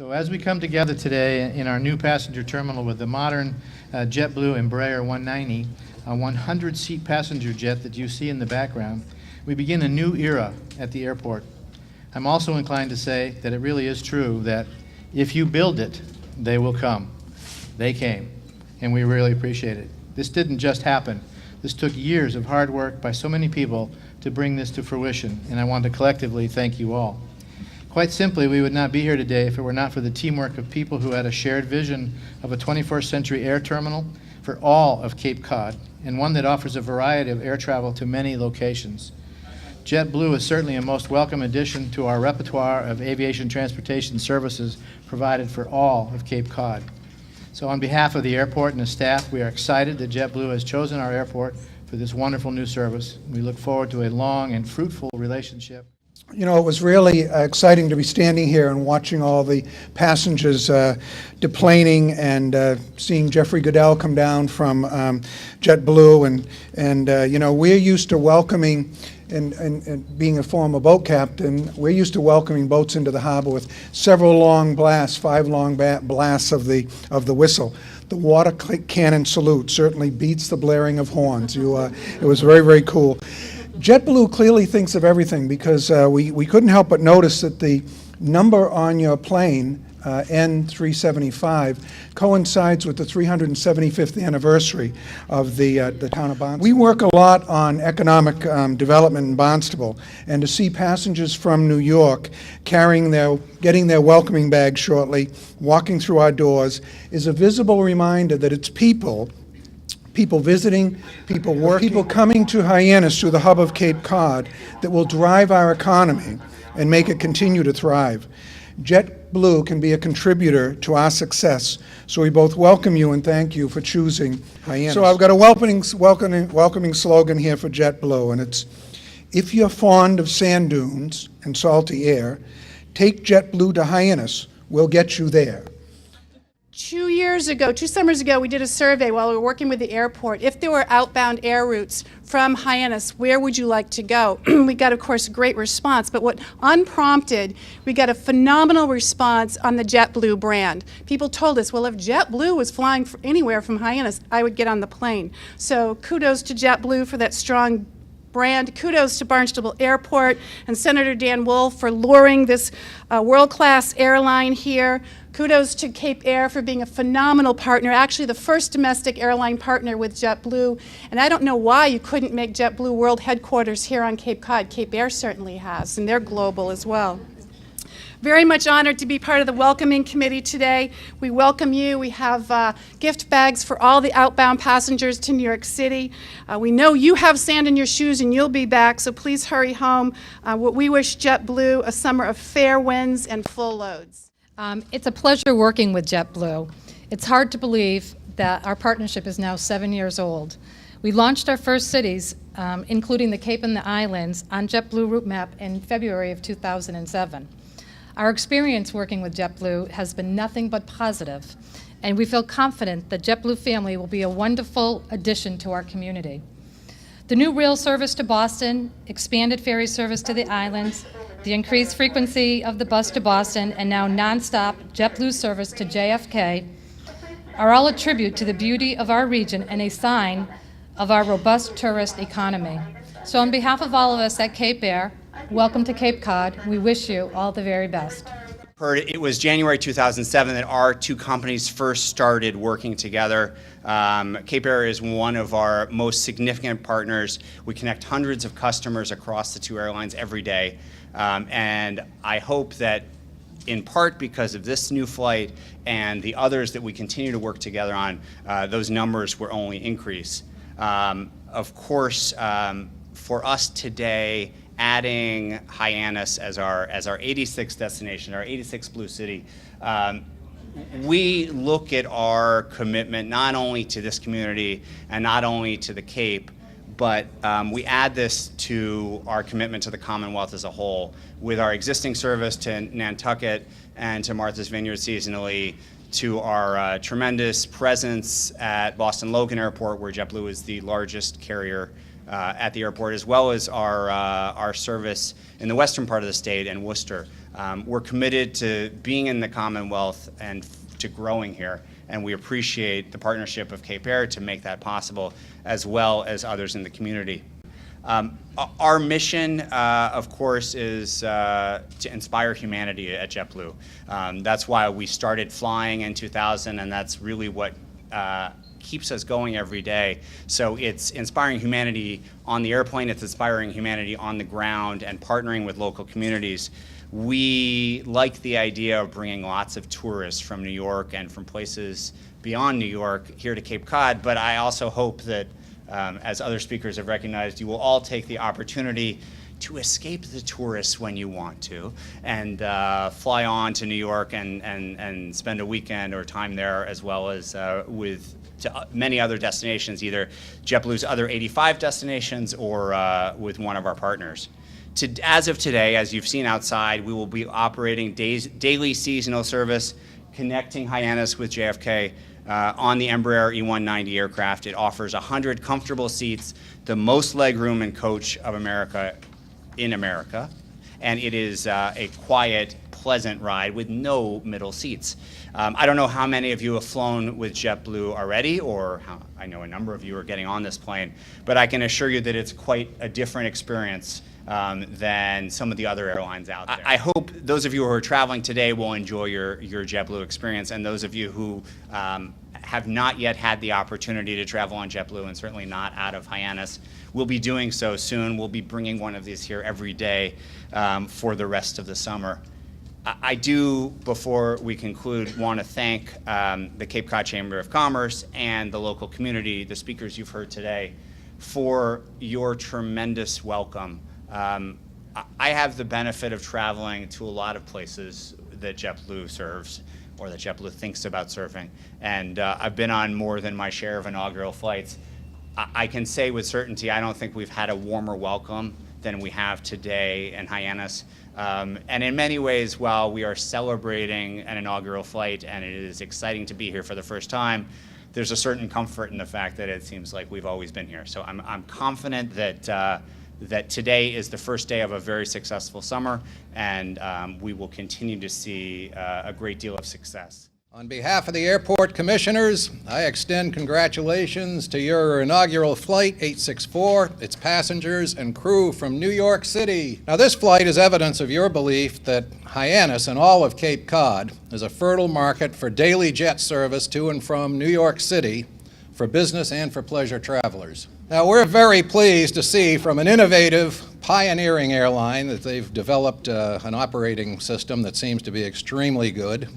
So as we come together today in our new passenger terminal with the modern JetBlue Embraer 190, a 100-seat passenger jet that you see in the background, we begin a new era at the airport. I'm also inclined to say that it really is true that if you build it, they will come. They came, and we really appreciate it. This didn't just happen. This took years of hard work by so many people to bring this to fruition, and I want to collectively thank you all. Quite simply, we would not be here today if it were not for the teamwork of people who had a shared vision of a 21st century air terminal for all of Cape Cod, and one that offers a variety of air travel to many locations. JetBlue is certainly a most welcome addition to our repertoire of aviation transportation services provided for all of Cape Cod. So on behalf of the airport and the staff, we are excited that JetBlue has chosen our airport for this wonderful new service. We look forward to a long and fruitful relationship. You know, it was really exciting to be standing here and watching all the passengers deplaning and seeing Jeffrey Goodell come down from JetBlue. And you know, we're used to welcoming, and being a former boat captain, we're used to welcoming boats into the harbor with several long blasts, 5 long blasts of the whistle. The water cannon salute certainly beats the blaring of horns. It was very, very cool. JetBlue clearly thinks of everything, because we couldn't help but notice that the number on your plane, N375, coincides with the 375th anniversary of the town of Barnstable. We work a lot on economic development in Barnstable, and to see passengers from New York getting their welcoming bags shortly, walking through our doors, is a visible reminder that it's people visiting, people working, people coming to Hyannis through the hub of Cape Cod that will drive our economy and make it continue to thrive. JetBlue can be a contributor to our success, so we both welcome you and thank you for choosing Hyannis. So I've got a welcoming slogan here for JetBlue, and it's, if you're fond of sand dunes and salty air, take JetBlue to Hyannis, we'll get you there. 2 summers ago, we did a survey while we were working with the airport. If there were outbound air routes from Hyannis, where would you like to go? We got, of course, a great response, but what unprompted, we got a phenomenal response on the JetBlue brand. People told us, well, if JetBlue was flying anywhere from Hyannis, I would get on the plane. So kudos to JetBlue for that strong brand. Kudos to Barnstable Airport and Senator Dan Wolf for luring this world-class airline here. Kudos to Cape Air for being a phenomenal partner, actually the first domestic airline partner with JetBlue. And I don't know why you couldn't make JetBlue world headquarters here on Cape Cod. Cape Air certainly has, and they're global as well. Very much honored to be part of the welcoming committee today. We welcome you. We have gift bags for all the outbound passengers to New York City. We know you have sand in your shoes and you'll be back, so please hurry home. We wish JetBlue a summer of fair winds and full loads. It's a pleasure working with JetBlue. It's hard to believe that our partnership is now 7 years old. We launched our first cities, including the Cape and the Islands, on JetBlue route map in February of 2007. Our experience working with JetBlue has been nothing but positive, and we feel confident that JetBlue family will be a wonderful addition to our community. The new rail service to Boston, expanded ferry service to the islands, the increased frequency of the bus to Boston, and now nonstop JetBlue service to JFK are all a tribute to the beauty of our region and a sign of our robust tourist economy. So on behalf of all of us at Cape Air, welcome to Cape Cod. We wish you all the very best. It was January 2007 that our two companies first started working together. Cape Air is one of our most significant partners. We connect hundreds of customers across the two airlines every day. And I hope that in part because of this new flight and the others that we continue to work together on, those numbers will only increase. Of course, for us today, adding Hyannis as our 86th destination, our 86th Blue City, we look at our commitment not only to this community and not only to the Cape, but we add this to our commitment to the Commonwealth as a whole, with our existing service to Nantucket and to Martha's Vineyard seasonally, to our tremendous presence at Boston Logan Airport, where JetBlue is the largest carrier at the airport, as well as our service in the western part of the state and Worcester. We're committed to being in the Commonwealth and to growing here, and we appreciate the partnership of Cape Air to make that possible, as well as others in the community. Our mission, of course, is to inspire humanity at JetBlue. That's why we started flying in 2000, and that's really what keeps us going every day. So it's inspiring humanity on the airplane, it's inspiring humanity on the ground, and partnering with local communities. We like the idea of bringing lots of tourists from New York and from places beyond New York here to Cape Cod, but I also hope that, as other speakers have recognized, you will all take the opportunity to escape the tourists when you want to, and fly on to New York and spend a weekend or time there, as well as with many other destinations, either JetBlue's other 85 destinations or with one of our partners. As of today, as you've seen outside, we will be operating daily seasonal service connecting Hyannis with JFK on the Embraer E190 aircraft. It offers 100 comfortable seats, the most legroom in coach of America in America, and it is a quiet, pleasant ride with no middle seats. I don't know how many of you have flown with JetBlue already, or I know a number of you are getting on this plane, but I can assure you that it's quite a different experience than some of the other airlines out there. I hope those of you who are traveling today will enjoy your JetBlue experience, and those of you who have not yet had the opportunity to travel on JetBlue, and certainly not out of Hyannis, will be doing so soon. We'll be bringing one of these here every day for the rest of the summer. I do, before we conclude, want to thank the Cape Cod Chamber of Commerce and the local community, the speakers you've heard today, for your tremendous welcome. I have the benefit of traveling to a lot of places that JetBlue serves, or that JetBlue thinks about serving, and I've been on more than my share of inaugural flights. I can say with certainty I don't think we've had a warmer welcome than we have today in Hyannis. And in many ways, while we are celebrating an inaugural flight and it is exciting to be here for the first time, there's a certain comfort in the fact that it seems like we've always been here. So I'm confident that that today is the first day of a very successful summer, and we will continue to see a great deal of success. On behalf of the airport commissioners, I extend congratulations to your inaugural Flight 864, its passengers and crew from New York City. Now, this flight is evidence of your belief that Hyannis and all of Cape Cod is a fertile market for daily jet service to and from New York City for business and for pleasure travelers. Now, we're very pleased to see from an innovative, pioneering airline that they've developed an operating system that seems to be extremely good,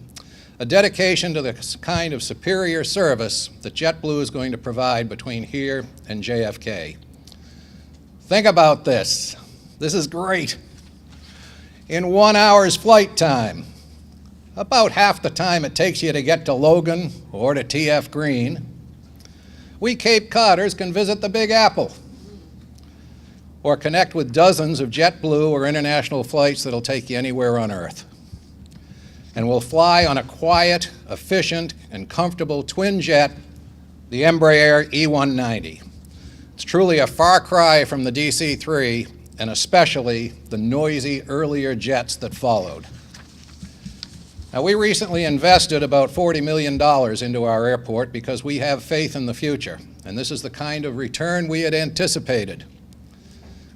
a dedication to the kind of superior service that JetBlue is going to provide between here and JFK. Think about this. This is great. In 1 hour's flight time, about half the time it takes you to get to Logan or to TF Green, we Cape Codders can visit the Big Apple or connect with dozens of JetBlue or international flights that'll take you anywhere on Earth. And we'll fly on a quiet, efficient, and comfortable twin jet, the Embraer E190. It's truly a far cry from the DC-3, and especially the noisy earlier jets that followed. Now, we recently invested about $40 million into our airport because we have faith in the future, and this is the kind of return we had anticipated.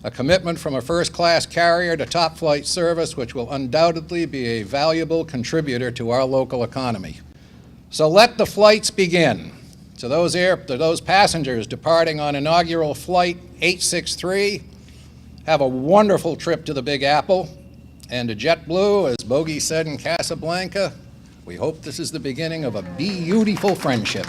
A commitment from a first-class carrier to top-flight service, which will undoubtedly be a valuable contributor to our local economy. So let the flights begin. To those passengers departing on inaugural Flight 863, have a wonderful trip to the Big Apple. And to JetBlue, as Bogey said in Casablanca, we hope this is the beginning of a beautiful friendship.